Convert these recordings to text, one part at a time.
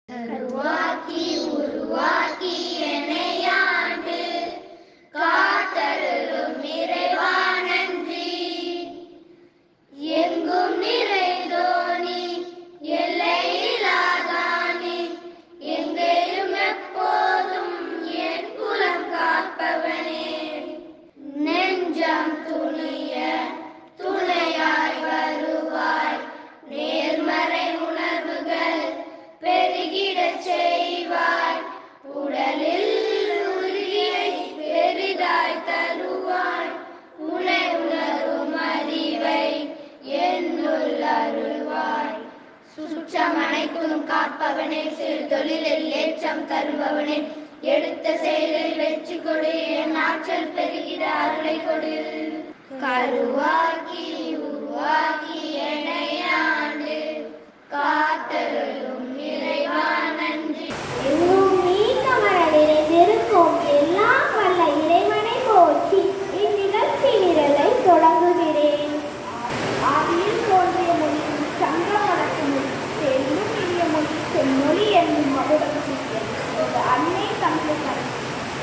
கருவாக்கி உருவாக்கி என்னையாண்டு காத்தருளும் இறைவா நன்றி. எங்கும் நிறைந்தோனி எல்லையில்லாதானி எங்கேயும் எப்போதும் என் குலம் காப்பவனே. நெஞ்சம் துணிய துணையாய் வருவாய், நேர்மறை உணர்வுகள் பெருகிடச் செய்வாய், உடலில் உறுதியை பெரிதாய் தருவாய், உனை உணரும் அறிவை என்னுள் அருள்வாய். சுற்றம் அனைத்தும் காப்பவனே, சிறு தொழிலில் ஏற்றம் தருபவனே, எடுத்த செயலில் வெற்றி கொடு, என் ஆற்றல் பெருகிட அருளை கொடு. கருவாக்கி உருவாக்கி என்னையாண்டு காத்தருளும் இறைவா நன்றி. எங்கும் நீ கமல நிறைந்திருக்கும் எல்லாம் வல்ல இறைவனை போற்றி இந்நிகழ்ச்சி நிரலை தொடங்குகிறேன். ஆதியில் தோன்றிய மொழி சங்கம் வளர்க்கும் மொழி, செல்லும் இனிய மொழி செம்மொழி என்னும் மகுடம் கூறிய அன்னை தமிழ்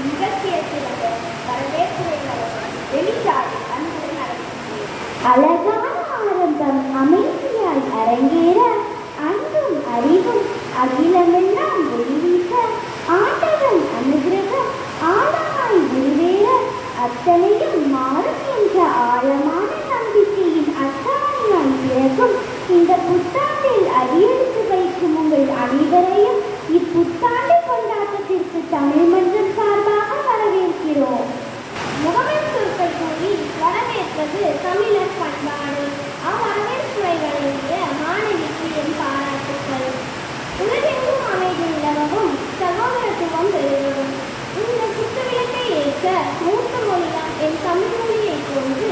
நிகழ்ச்சியை சிறந்த வரவேற்புரையாளர் வெளிச்சாடி அன்புடன் நடத்துகிறேன். அழகான ஆரம்பம் அமைதியாய் அரங்கேற, அன்பும் அறிவும் அகிலமெல்லாம் ஒளிவீச, ஆண்டவன் அனுகிரகம் ஆழமாய் உருவேற, அத்தனையும் மாறும் என்ற ஆழமான நம்பிக்கையின் அத்தாணியாய் பிறகும் இந்த புத்தாண்டில் அடியெடுத்து வைக்கும் உங்கள் அனைவரையும் இப்புத்தாண்டு கொண்டாட்டத்திற்கு தமிழ் மன்றம் சார்பாக வரவேற்கிறோம். முகமது சொற்கள் கூறி வரவேற்பது தமிழர் பண்பாடு. அவ்வரவேற்புரை வழங்கிய மாணவிக்கு என் பாராட்டுக்கள். உலகெங்கும் அமைதி நிலவவும் சகோதரத்துவம் பெருகவும் இந்த குத்துவிளக்கை ஏற்ற மூத்த மொழியாம் என் தமிழ் மொழியை கொண்டு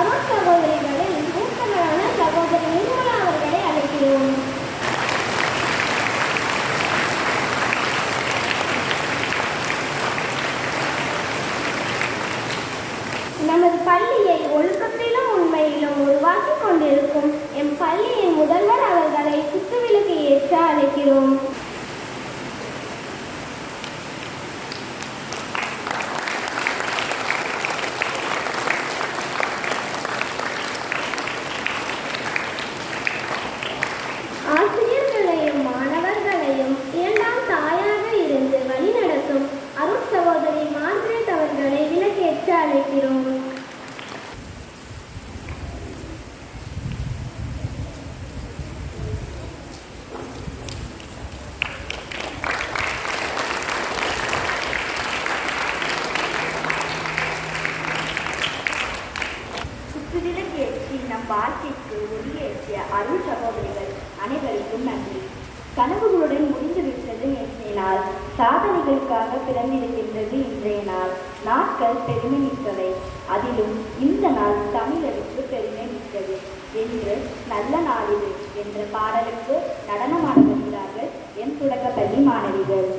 அவர் சகோதரிகளில் மூத்தவரான சகோதரி நிர்மலா அவர்களை அழைக்கிறோம். நமது பள்ளியை ஒழுக்கத்திலும் உண்மையிலும் உருவாக்கி கொண்டிருக்கும் எம் பள்ளியின் முதல்வர் அவர்களை குத்துவிளக்கு ஏற்ற அழைக்கிறோம். ஆசிரியர்களையும் மாணவர்களையும் இரண்டாம் தாயாக இருந்து வழிநடத்தும் அருட் சகோதரி மார்கரெட் அவர்களை விளக்கேற்ற அழைக்கிறோம். குத்துவிளக்கேற்றி நம் வாழ்க்கைக்கு ஒளியேற்றிய அருள் சகோதரிகள் அனைவருக்கும் நன்றி. கனவுகளுடன் முடிந்துவிட்டது நேற்றைய நாள், சாதனைகளுக்காக பிறந்திருக்கின்றது இன்றைய நாள். நாட்கள் பெருமை மிக்கவை, அதிலும் இந்த நாள் தமிழருக்கு பெருமை மிக்கது என்று நல்ல நாளிது என்ற பாடலுக்கு நடனமாட வருகிறார்கள் என் தொடக்கப்பள்ளி மாணவிகள்.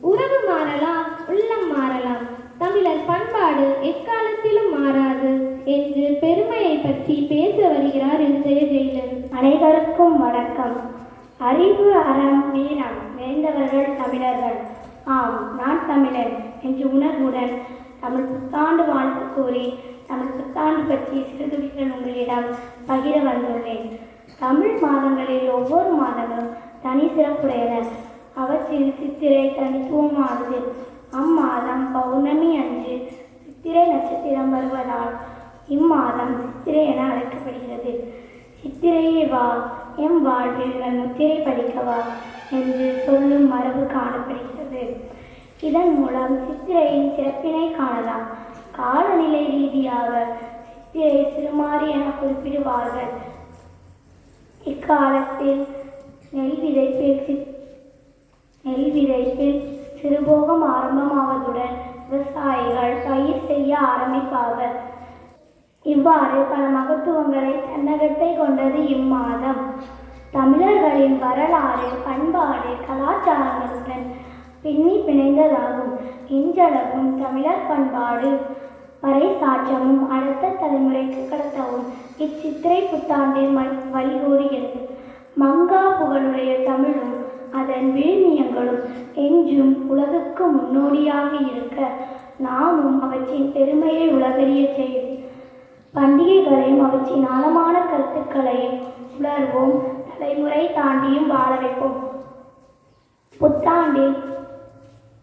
உறவு மாறலாம், உள்ளம் மாறலாம், தமிழர் பண்பாடு எக்காலத்திலும் மாறாது என்று பெருமையை பற்றி பேச வருகிறார் இன்றைய ஜெயிலர். அனைவருக்கும் வணக்கம். அறிவு, அறம், வீரம் நிறைந்தவர்கள் தமிழர்கள். ஆம், நான் தமிழன் என்று உணர்வுடன் தமிழ் புத்தாண்டு வாழ்த்து கூறி தமிழ் புத்தாண்டு பற்றி சிறுதுளிகள் உங்களிடம் பகிர வந்துள்ளேன். தமிழ் மாதங்களில் ஒவ்வொரு மாதங்களும் தனி சிறப்புடையன. அவற்றில் சித்திரை தனித்துவமானது. அம்மாதம் பௌர்ணமி அன்று சித்திரை நட்சத்திரம் வருவதால் இம்மாதம் சித்திரை என அழைக்கப்படுகிறது. சித்திரையே வா, எம் வாழ்வில் முத்திரை பதிக்கவா என்று சொல்லும் மரபு காணப்படுகிறது. இதன் மூலம் சித்திரையின் சிறப்பினை காணலாம். காலநிலை ரீதியாக சித்திரை சிறுமாறி என குறிப்பிடுவார்கள். இக்காலத்தில் நெல் விதைப்பில் சிறுபோகம் ஆரம்பமாவதுடன் விவசாயிகள் பயிர் செய்ய ஆரம்பிப்பார்கள். இவ்வாறு பல மகத்துவங்களை தன்னகத்தை கொண்டது இம்மாதம். தமிழர்களின் வரலாறு, பண்பாடு, கலாச்சாரங்களுடன் பின்னி பிணைந்ததாகும். இன்றளவும் தமிழர் பண்பாடு பறைசாற்றவும் அடுத்த தலைமுறைக்கு கடத்தவும் இச்சித்திரை புத்தாண்டில் வழிகோருகிறது. மங்கா புகழுடைய தமிழும் அதன் விழுமியங்களும் என்றும் உலகுக்கு முன்னோடியாக இருக்க நாமும் அவற்றின் பெருமையை உலகறிய செய்து பண்டிகைகளையும் அவற்றின் ஆழமான கருத்துக்களையும் உணர்வோம். தலைமுறை தாண்டியும் வாழ வைப்போம். புத்தாண்டில்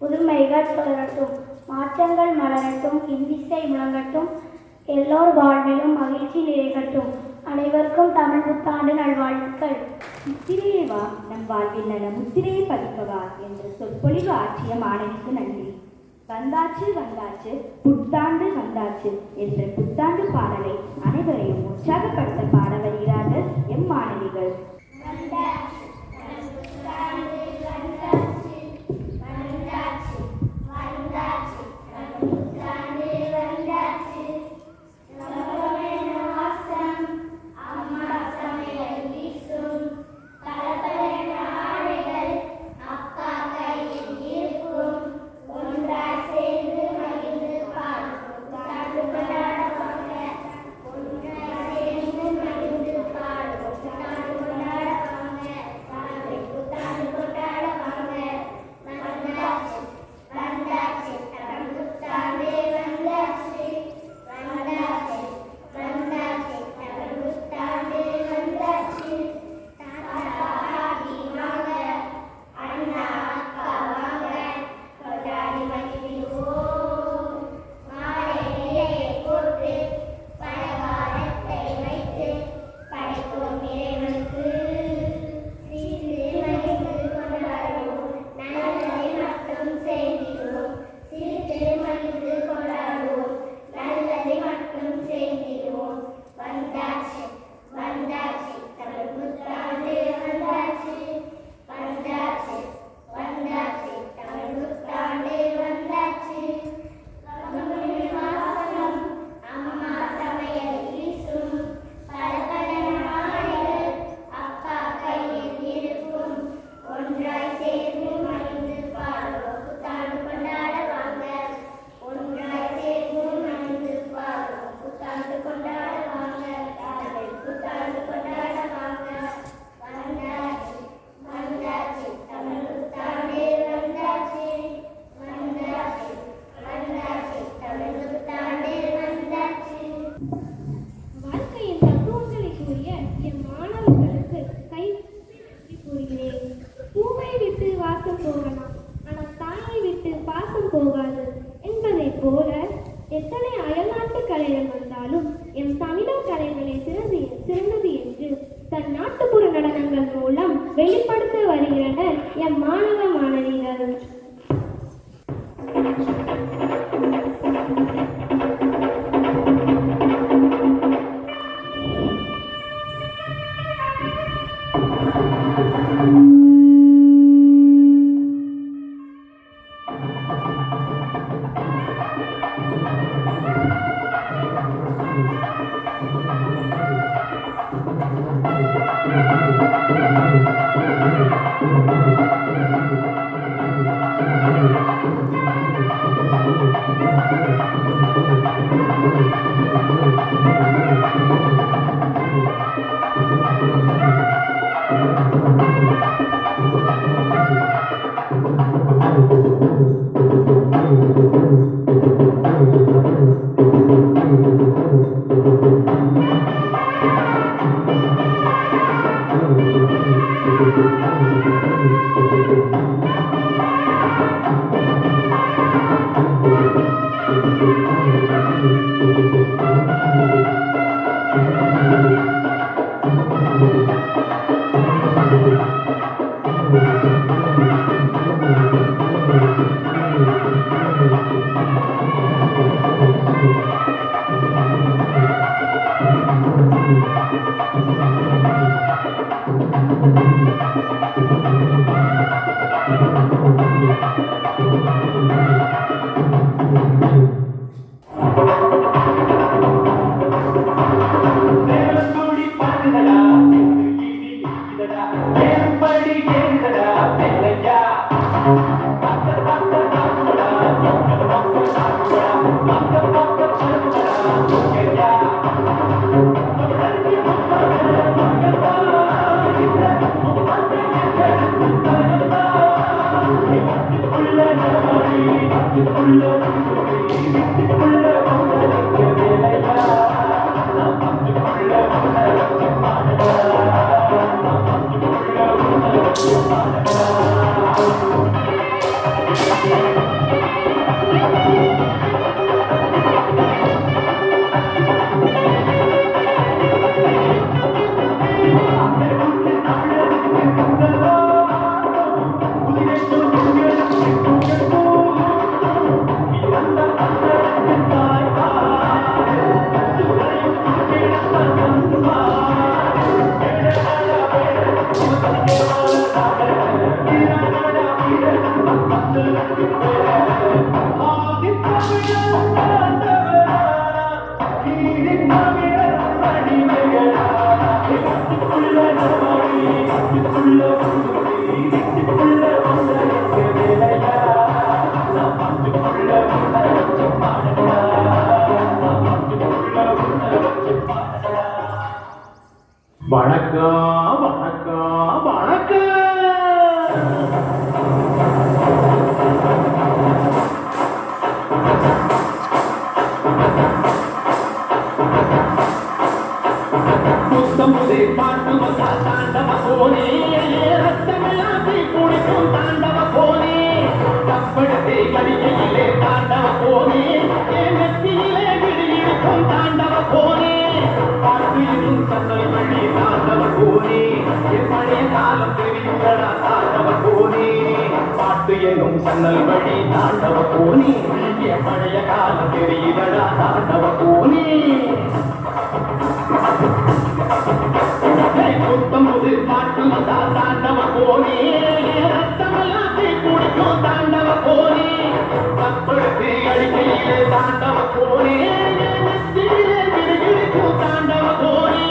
புதுமைகள் தொடரட்டும், மாற்றங்கள் மலரட்டும், இன்னிசை முழங்கட்டும், எல்லோர் வாழ்விலும் மகிழ்ச்சி நிறைகட்டும். அனைவருக்கும் தமிழ் புத்தாண்டு நல்வாழ்த்துக்கள். முத்திரையே வா, நம் வாழ்வில் நல முத்திரையை பதிக்கவா என்று சொற்பொழிவு ஆற்றிய மாணவிக்கு நன்றி. வந்தாச்சு வந்தாச்சு புத்தாண்டு வந்தாச்சு என்ற புத்தாண்டு பாடலை அனைவரையும் உற்சாகப்படுத்த பாட வருகிறார்கள் எம் மாணவிகள். வெளிப்படுத்த வருகிறனர் எம் மாணவ மாணவிகள். வணக்கம் வணக்கம் வணக்கம். புத்தம் புதிர் பாட்டு வந்தா தாண்டவ கோனே, ரத்தமெல்லாம் குடிக்கும் தாண்டவ கோனே, தப்படுத்தி கடிகையிலே தாண்டவ கோனே, நெத்தியிலே விடியிருக்கும் தாண்டவ கோனே, பாட்டிலும் சன்னல் வழி தாண்டவ கோனே, என் பழைய காலம் தெரியுங்களா தாண்டவ கோனே, பாட்டு என்னும் சன்னல் வழி தாண்டவ கோனே, என் பழைய காலம் தெரியுங்களா தாண்டவ கோனே. புத்தம் புது பாட்டு வந்தா தாண்டவ கோனே, ரத்தமெல்லாம் குடிக்கும் தாண்டவ கோனே, தப்படுத்தி அடிக்கையிலே தாண்டவ கோனே, நெத்தியிலே விடியிருக்கும் தாண்டவ கோனே.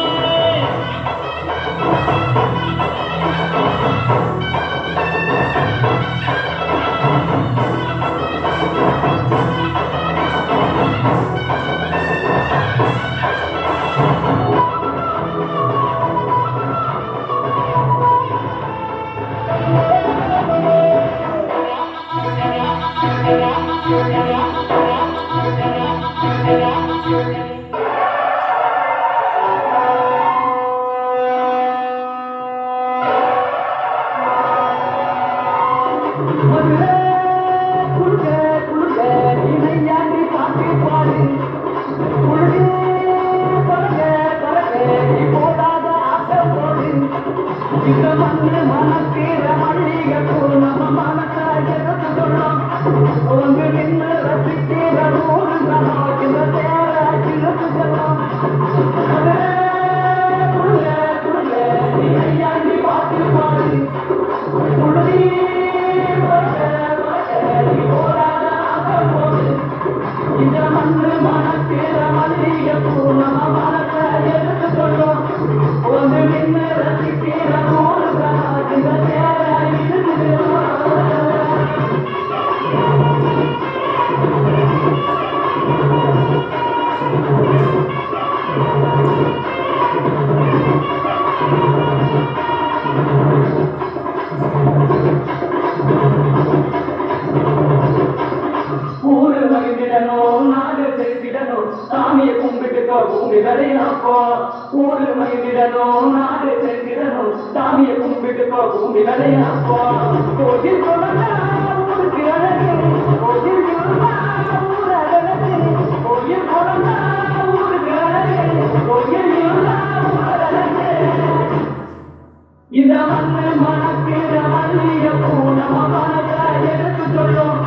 சாமியை கும்பிட்டுக்கோ பூமி விளையாப்போ, ஊரு மயிலிடணும் நாடு செஞ்சிடணும், சாமியை கும்பிட்டுக்கோ பூமி விளையாப்போ, கோயில் கொள்ளா ஊருக்கு அழகு, கோயில் ஊர் அழகு, கோயில் கொள்ளா ஊருக்கு அழகு, கோயில் ஊர் அழகு. இந்த மண்ணு மணக்கிற மல்லிய பூ நம்ம மனதை எடுத்து சொல்லும்,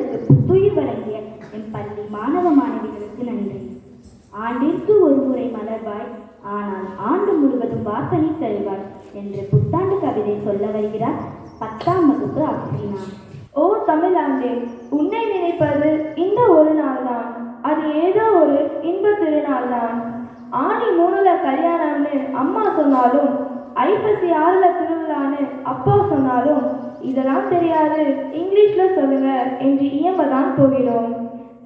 தமிழுக்கு புத்துயிர் வழங்கிய என் பள்ளி மாணவ மாணவிகளுக்கு நன்றி. ஆண்டிற்கு ஒரு முறை மலர்வாய், ஆனால் ஆண்டு முழுவதும் வாசனை தருவாய் என்று புத்தாண்டு கவிதை சொல்ல வருகிறார் 10ஆம் வகுப்பு அப்ரீனா. ஓ தமிழாண்டே, உன்னை நினைப்பது இந்த ஒரு நாள் தான். அது ஏதோ ஒரு இன்ப திருநாள் தான். ஆணி 3ல கல்யாணம்னு அம்மா சொன்னாலும், ஐப்பசி 6ல திருவிழான்னு அப்பா சொன்னாலும், இதெல்லாம் தெரியாது, இங்கிலீஷ்ல சொல்லுங்க என்று இயம்பதான் போகிறோம்.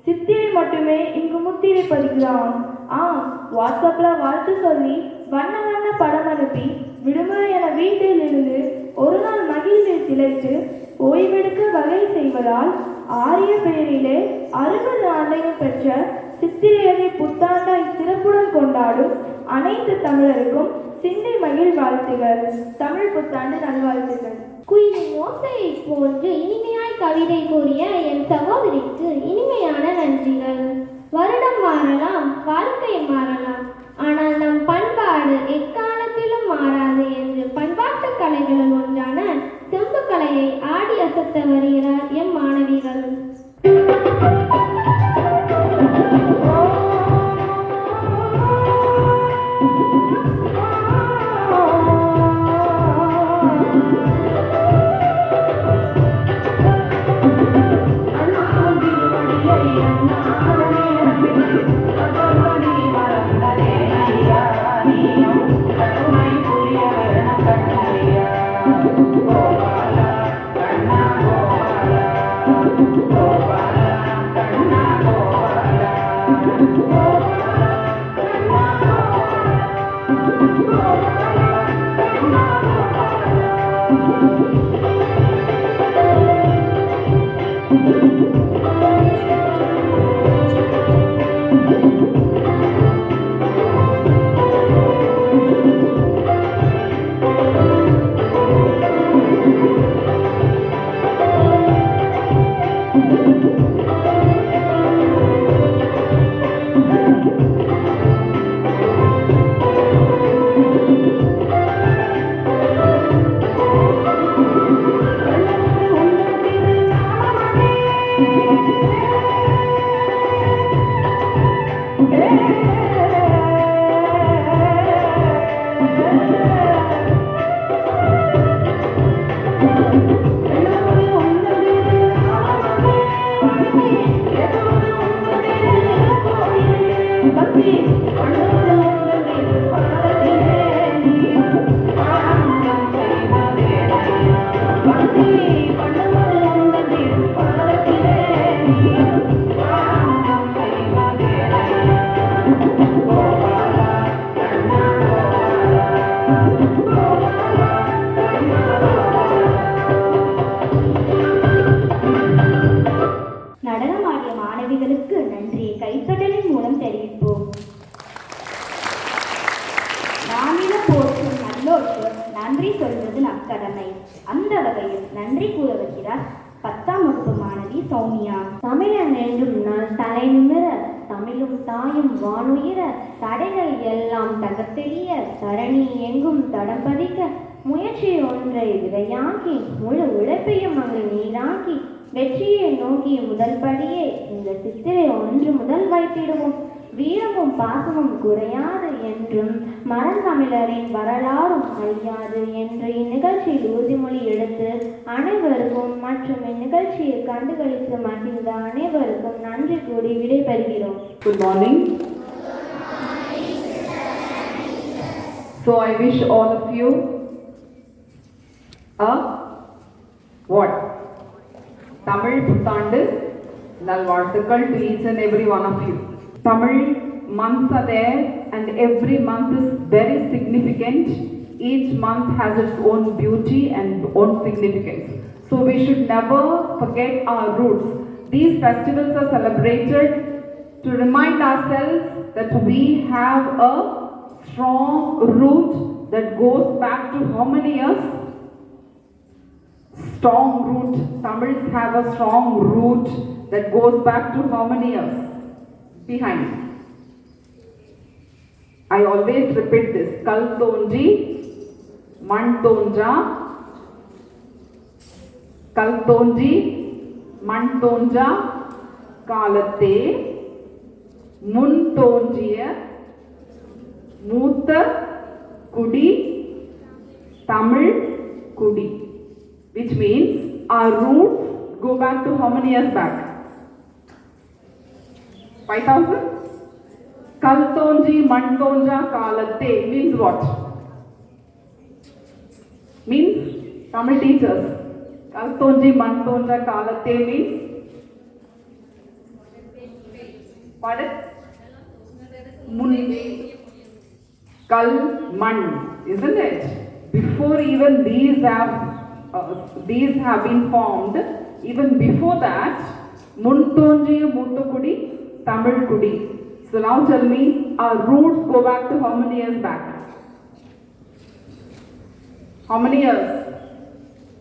சித்திரை மட்டுமே இங்கு முத்திரை பதிக்கலாம். வாட்ஸ்அப்ல வாழ்த்து சொல்லி வண்ண வண்ண படம் அனுப்பி விடுமுறை என வீட்டில் இருந்து ஒரு நாள் மகிழ்வில் திளைத்து ஓய்வெடுக்க வகை செய்வதால் ஆரிய பெயரிலே 60 ஆண்டையும் பெற்ற சித்திரையதை புத்தாண்டாய் சிறப்புடன் கொண்டாடும் அனைத்து தமிழருக்கும் சிந்தை மகிழ் வாழ்த்துகள். தமிழ் புத்தாண்டு நல்வாழ்த்துகள். குயிலின் ஓசையை போன்று இனிமையாய் கவிதை கூறிய என் சகோதரிக்கு இனிமையான நன்றிகள். வருடம் மாறலாம், வாழ்க்கை மாறலாம், ஆனால் நம் பண்பாடு எக்காலத்திலும் மாறாது என்று பண்பாட்டு கலைகளில் ஒன்றான செம்பு கலையை ஆடி அசத்த வருகிறார் எம் மாணவிகள். நடனமாடிய மாணவிகளுக்கு நன்றியை கைத்தட்டலின் மூலம் தெரிவிப்போம். நானில போற்றும் நல்லோருக்கு நன்றி சொல்வது நம் கடமை. அந்த வகையில் நன்றி கூற வருகிறார் 10ஆம் வகுப்பு மாணவி சௌமியா. தமிழன் என்றும் நான் தலை நிமிர, தமிழும் தாயும் வானுயிர, தடைகள் எல்லாம் தகர்த்தெறிய, தரணி எங்கும் தடம் பதிக்க, முயற்சி ஒன்றை விதையாக்கி, முழு உழைப்பையும் அங்கு நீராக்கி, வெற்றியை நோக்கி முதல் படியே இந்த சித்திரை 1 முதல் வைத்திடுவோம். வீரமும் பாசமும் குறையாது என்றும் மரந்தமிழரின் வரலாறும் அழியாது என்று இந்நிகழ்ச்சியில் உறுதிமொழி எடுத்து அனைவருக்கும் மற்றும் இந்நிகழ்ச்சியை கண்டுகளித்து மகிழ்ந்த அனைவருக்கும் நன்றி கூறி விடைபெறுகிறோம். Good morning. So I wish all of you a what? Tamil புத்தாண்டு நல்வாழ்த்துக்கள் to each and every one of you. Tamil months are there and every month is very significant. Each month has its own beauty and own significance. So we should never forget our roots. These festivals are celebrated to remind ourselves that we have a strong root that goes back to how many years? Strong root. Tamils have a strong root that goes back to how many years? Behind. I always repeat this. Kal thonji, man thonja, kal thonji, மண் தோன்றா காலத்தே முன் தோன்றிய மூத்த குடி தமிழ் குடி, which means our roots go back to how many years back? 5000? கல் தோன்றி மண் தோன்றா காலத்தே means what? Means Tamil teachers. கல் தோன்றி மண் தோன்றா காலத்தே means pardon? முன் கல் மண், isn't it? Before even these have been formed, even before that, முன் தோன்றிய மூத்த குடி தமிழ் குடி. So now tell me, our roots go back to how many years back? How many years?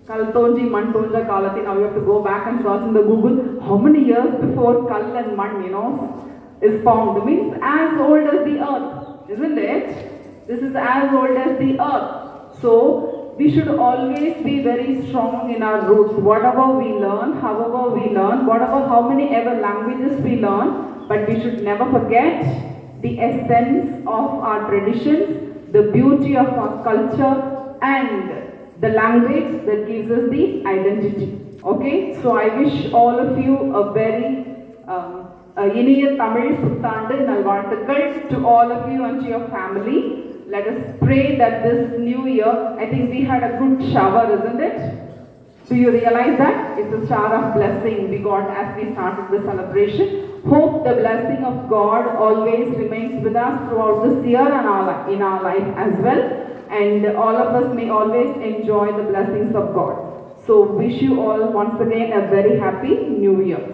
Kal tonji man tonja kalati. Now you have to go back and search in the Google. How many years before Kal and Man, is formed? Means as old as the earth, isn't it? This is as old as the earth. So we should always be very strong in our roots. Whatever we learn, however we learn, how many ever languages we learn, but we should never forget the essence of our traditions, the beauty of our culture, and the language that gives us the identity. Okay, so I wish all of you a very இனிய தமிழ் புத்தாண்டு நல்வாழ்த்துக்கள் to all of you and to your family. Let us pray that this new year, I think we had a good shower, isn't it? Do you realize that? It's a shower of blessing we got as we started the celebration. Hope the blessing of God always remains with us throughout this year and in our life as well. And all of us may always enjoy the blessings of God. So wish you all once again a very happy new year.